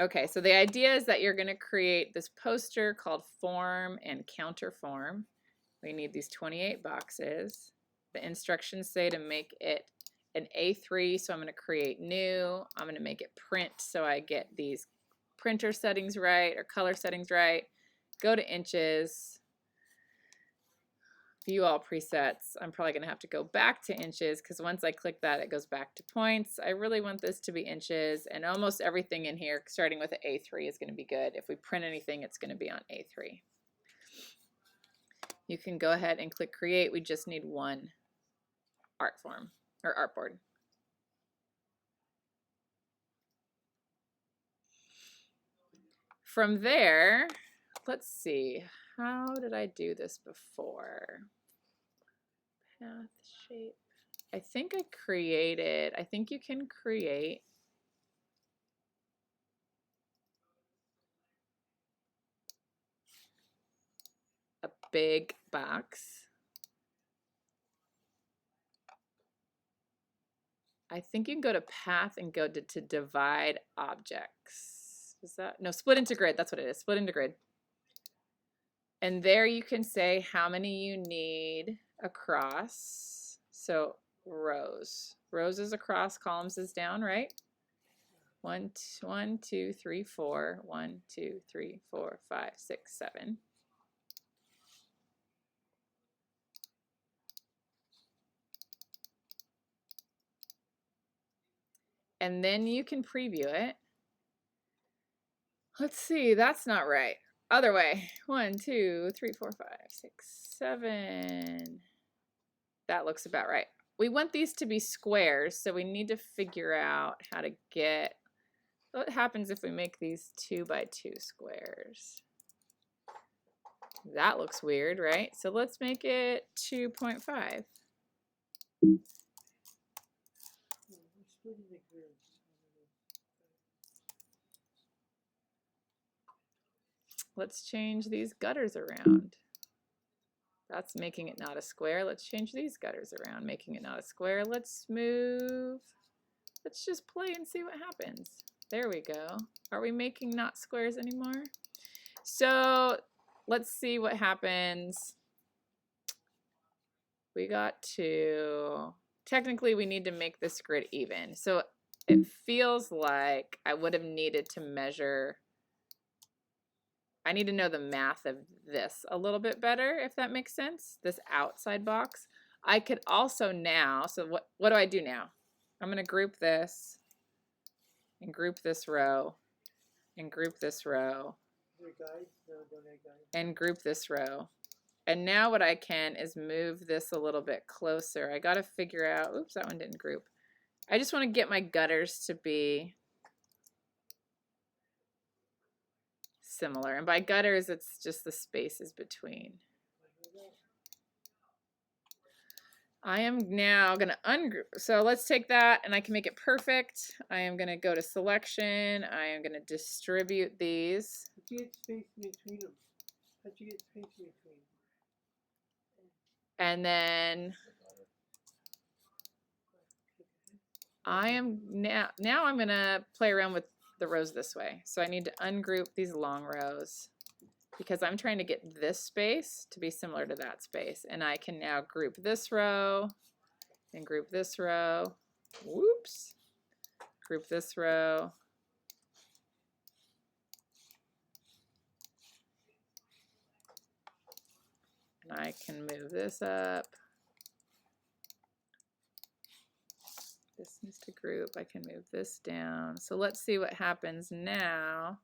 Okay, so the idea is that you're going to create this poster called form and counterform. We need these 28 boxes. The instructions say to make it an A3, so I'm going to create new. I'm going to make it print so I get these printer settings right or color settings right. Go to inches. View all presets. I'm probably going to have to go back to inches because once I click that, it goes back to points. I really want this to be inches, and almost everything in here, starting with an A3, is going to be good. If we print anything, it's going to be on A3. You can go ahead and click create. We just need one art form or artboard. From there, let's see. How did I do this before? Path shape. I think I think you can create a big box. I think you can go to path and go to divide objects. Is that, no, split into grid, that's what it is, split into grid. And there you can say how many you need across. So rows. Rows is across, columns is down, right? 1, 2, 3, 4. 1, 2, 3, 4, 5, 6, 7. And then you can preview it. Let's see, that's not right. Other way. 1, 2, 3, 4, 5, 6, 7. That looks about right. We want these to be squares, so we need to figure out how to get, what happens if we make these 2 by 2 squares? That looks weird, right? So let's make it 2.5. Let's change these gutters around. That's making it not a square. Let's change these gutters around, making it not a square. Let's move. Let's just play and see what happens. There we go. Are we making not squares anymore? So let's see what happens. We got to, technically we need to make this grid even. So it feels like I would have needed to measure, I need to know the math of this a little bit better, if that makes sense, this outside box. I could also now, so what do I do now? I'm going to group this and group this row and group this row and group this row. And now what I can is move this a little bit closer. I got to figure out, oops, that one didn't group. I just want to get my gutters to be similar. And by gutters, it's just the spaces between. I am now going to ungroup. So let's take that and I can make it perfect. I am going to go to selection. I am going to distribute these. How'd you get space in between them? How'd you get space in between? And then I am now I'm going to play around with the rows this way. So I need to ungroup these long rows because I'm trying to get this space to be similar to that space. And I can now group this row and group this row. Whoops. Group this row. And I can move this up. This needs to group. I can move this down. So let's see what happens now.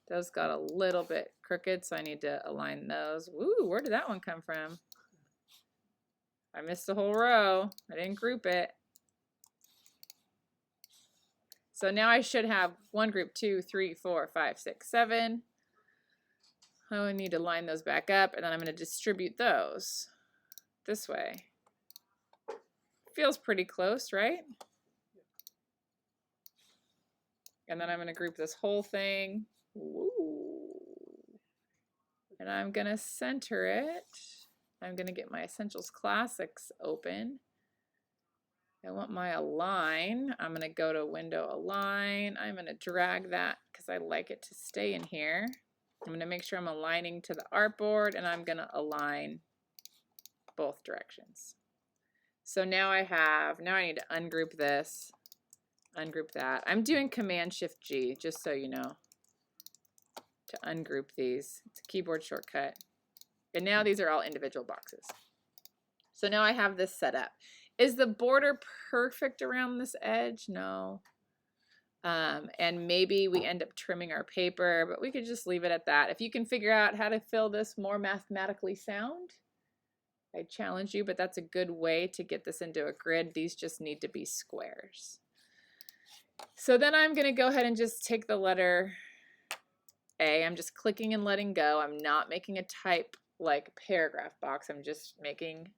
Those got a little bit crooked, so I need to align those. Woo, where did that one come from? I missed a whole row. I didn't group it. So now I should have one group, 2, 3, 4, 5, 6, 7. Oh, I need to line those back up, and then I'm going to distribute those this way. Feels pretty close, right? And then I'm going to group this whole thing. Woo. And I'm going to center it. I'm going to get my Essentials Classics open. I want my align. I'm going to go to window align. I'm going to drag that because I like it to stay in here. I'm going to make sure I'm aligning to the artboard, and I'm going to align both directions. So now I need to ungroup this, ungroup that. I'm doing Command Shift G, just so you know, to ungroup these. It's a keyboard shortcut. And now these are all individual boxes. So now I have this set up. Is the border perfect around this edge? No. And maybe we end up trimming our paper, but we could just leave it at that. If you can figure out how to fill this more mathematically sound, I challenge you, but that's a good way to get this into a grid. These just need to be squares. So then I'm going to go ahead and just take the letter A. I'm just clicking and letting go. I'm not making a type like paragraph box. I'm just making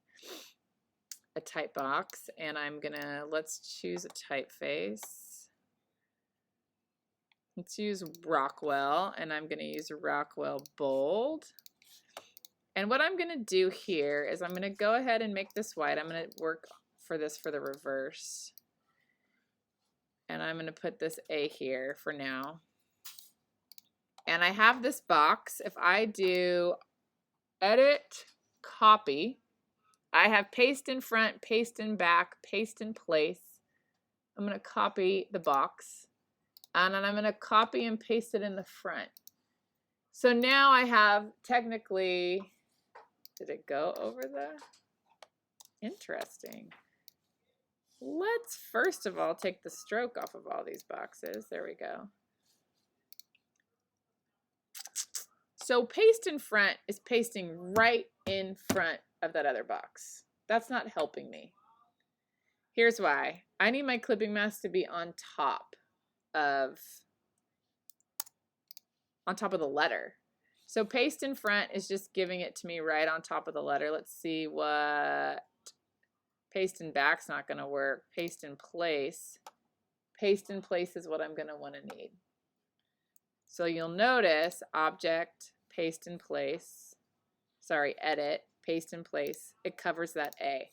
a type box, and I'm gonna, let's choose a typeface. Let's use Rockwell, and I'm gonna use Rockwell Bold. And what I'm gonna do here is I'm gonna go ahead and make this white. I'm gonna work for this for the reverse. And I'm gonna put this A here for now. And I have this box. If I do edit, copy, I have paste in front, paste in back, paste in place. I'm going to copy the box, and then I'm going to copy and paste it in the front. So now I have technically, did it go over the? Interesting. Let's first of all take the stroke off of all these boxes. There we go. So paste in front is pasting right in front of that other box. That's not helping me. Here's why. I need my clipping mask to be on top of the letter. So paste in front is just giving it to me right on top of the letter. Let's see what paste in back's not going to work. Paste in place. Paste in place is what I'm going to want to need. So you'll notice object, paste in place, sorry, edit, paste in place. It covers that A.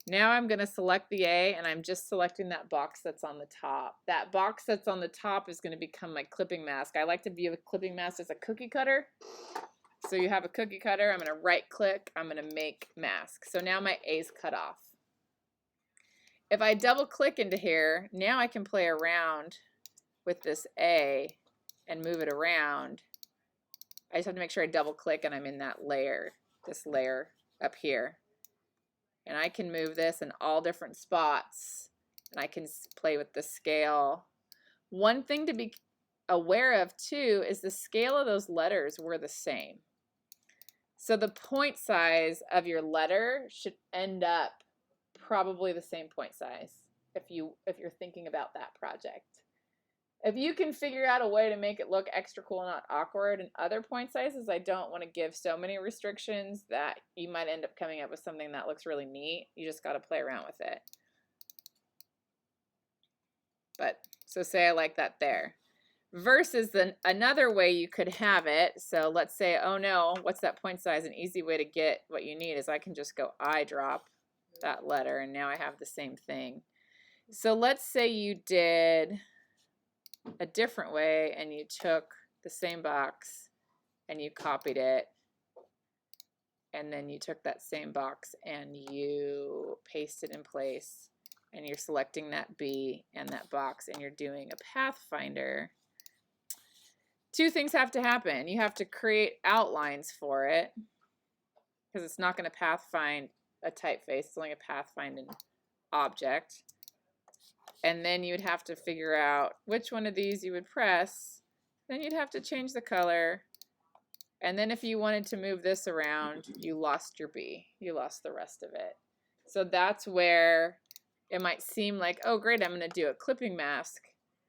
Now I'm going to select the A, and I'm just selecting that box that's on the top. That box that's on the top is going to become my clipping mask. I like to view a clipping mask as a cookie cutter. So you have a cookie cutter. I'm going to right click. I'm going to make mask. So now my A's cut off. If I double click into here, now I can play around with this A and move it around. I just have to make sure I double click and I'm in that layer, this layer up here. And I can move this in all different spots, and I can play with the scale. One thing to be aware of too is the scale of those letters were the same. So the point size of your letter should end up probably the same point size if you're thinking about that project. If you can figure out a way to make it look extra cool and not awkward in other point sizes, I don't want to give so many restrictions that you might end up coming up with something that looks really neat. You just got to play around with it. But so say I like that there. Versus another way you could have it. So let's say, oh no, what's that point size? An easy way to get what you need is I can just go eyedrop that letter, and now I have the same thing. So let's say you did a different way and you took the same box and you copied it, and then you took that same box and you pasted in place, and you're selecting that B and that box, and you're doing a pathfinder. Two things have to happen. You have to create outlines for it, because it's not going to pathfind a typeface. It's only a pathfind an object. And then you'd have to figure out which one of these you would press. Then you'd have to change the color. And then if you wanted to move this around, you lost your B. You lost the rest of it. So that's where it might seem like, oh great, I'm going to do a clipping mask.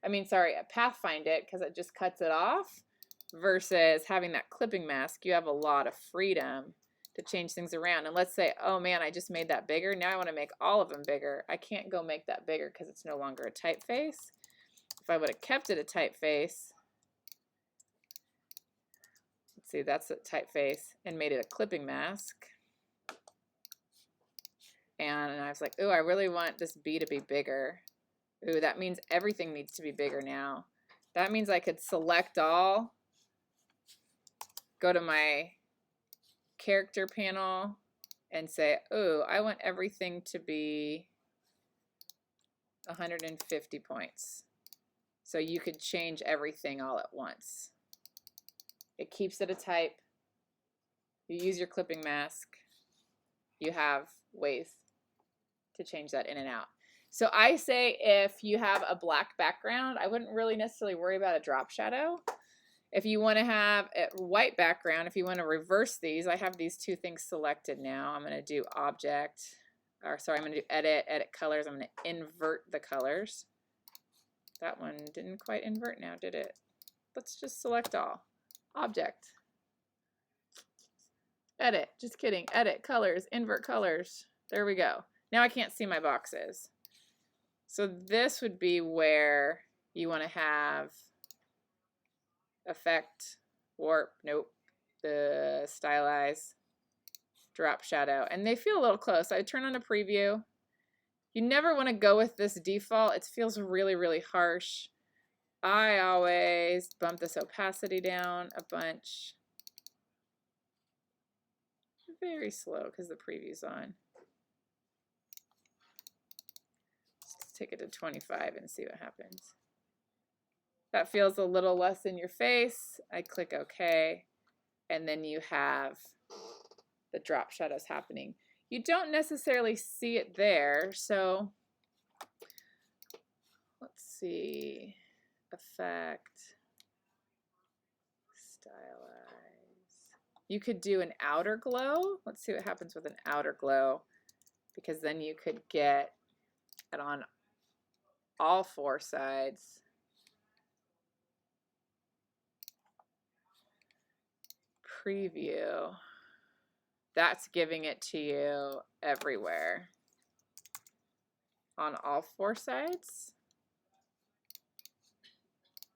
A pathfind it, because it just cuts it off. Versus having that clipping mask, you have a lot of freedom to change things around. And let's say, oh man, I just made that bigger. Now I want to make all of them bigger. I can't go make that bigger because it's no longer a typeface. If I would have kept it a typeface, let's see, that's a typeface, and made it a clipping mask. And I was like, ooh, I really want this B to be bigger. Ooh, that means everything needs to be bigger now. That means I could select all, go to my character panel and say, ooh, I want everything to be 150 points. So you could change everything all at once. It keeps it a type. You use your clipping mask. You have ways to change that in and out. So I say if you have a black background, I wouldn't really necessarily worry about a drop shadow. If you want to have a white background, if you want to reverse these, I have these two things selected now. I'm going to do object, or sorry, I'm going to do edit colors. I'm going to invert the colors. That one didn't quite invert now, did it? Let's just select all. Object. Edit, just kidding. Edit colors, invert colors. There we go. Now I can't see my boxes. So this would be where you want to have effect, warp, nope, the stylize, drop shadow, and they feel a little close. I turn on a preview. You never want to go with this default. It feels really, really harsh. I always bump this opacity down a bunch. Very slow because the preview's on. Let's take it to 25 and see what happens. That feels a little less in your face. I click OK, and then you have the drop shadows happening. You don't necessarily see it there, so let's see. Effect, stylize. You could do an outer glow. Let's see what happens with an outer glow, because then you could get it on all four sides. Preview. That's giving it to you everywhere on all four sides.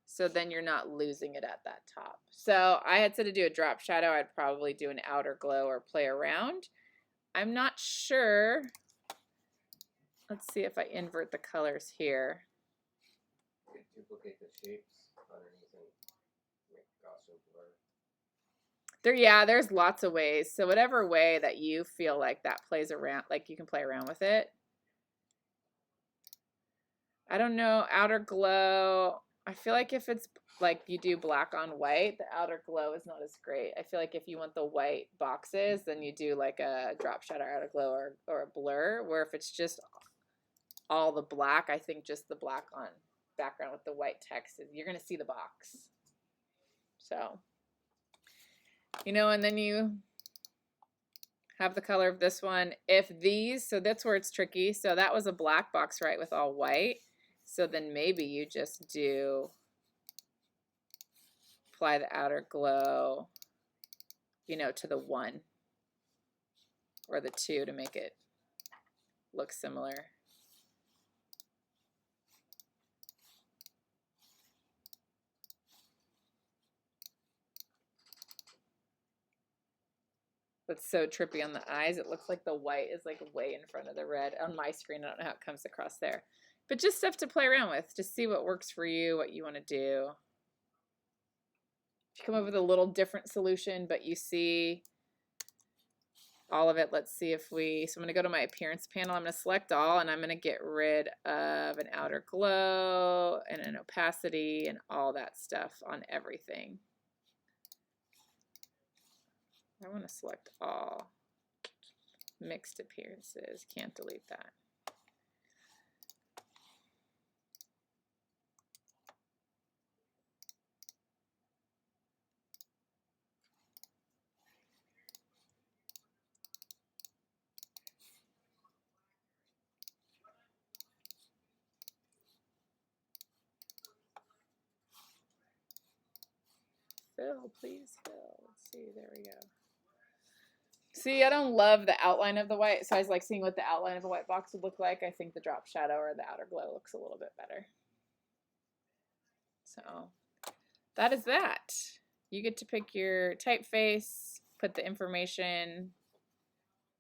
So then you're not losing it at that top. So I had said to do a drop shadow. I'd probably do an outer glow or play around. I'm not sure. Let's see if I invert the colors here. You could duplicate the shapes underneath and make Gaussian blur. Yeah, there's lots of ways. So whatever way that you feel like that plays around, like you can play around with it. I don't know, outer glow. I feel like if it's like you do black on white, the outer glow is not as great. I feel like if you want the white boxes, then you do like a drop shadow outer glow or a blur, where if it's just all the black, I think just the black on background with the white text, you're going to see the box. So, you know, and then you have the color of this one. If these, so that's where it's tricky. So that was a black box, right, with all white. So then maybe you just do apply the outer glow, you know, to the 1 or the 2 to make it look similar. That's so trippy on the eyes. It looks like the white is like way in front of the red on my screen. I don't know how it comes across there. But just stuff to play around with. Just see what works for you, what you want to do. If you come up with a little different solution, but you see all of it, let's see if we, so I'm going to go to my appearance panel. I'm going to select all, and I'm going to get rid of an outer glow and an opacity and all that stuff on everything. I want to select all. Mixed appearances, can't delete that. Fill, please fill. Let's see, there we go. See, I don't love the outline of the white, so I was like seeing what the outline of the white box would look like. I think the drop shadow or the outer glow looks a little bit better. So that is that. You get to pick your typeface, put the information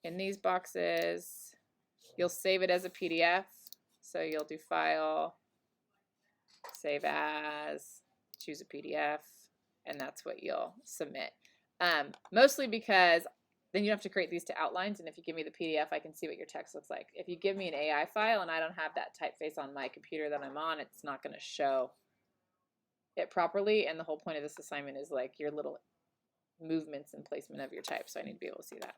in these boxes. You'll save it as a PDF. So you'll do File, Save As, choose a PDF, and that's what you'll submit. Mostly because then you have to create these to outlines, and if you give me the PDF, I can see what your text looks like. If you give me an AI file and I don't have that typeface on my computer that I'm on, it's not going to show it properly, and the whole point of this assignment is like your little movements and placement of your type, so I need to be able to see that.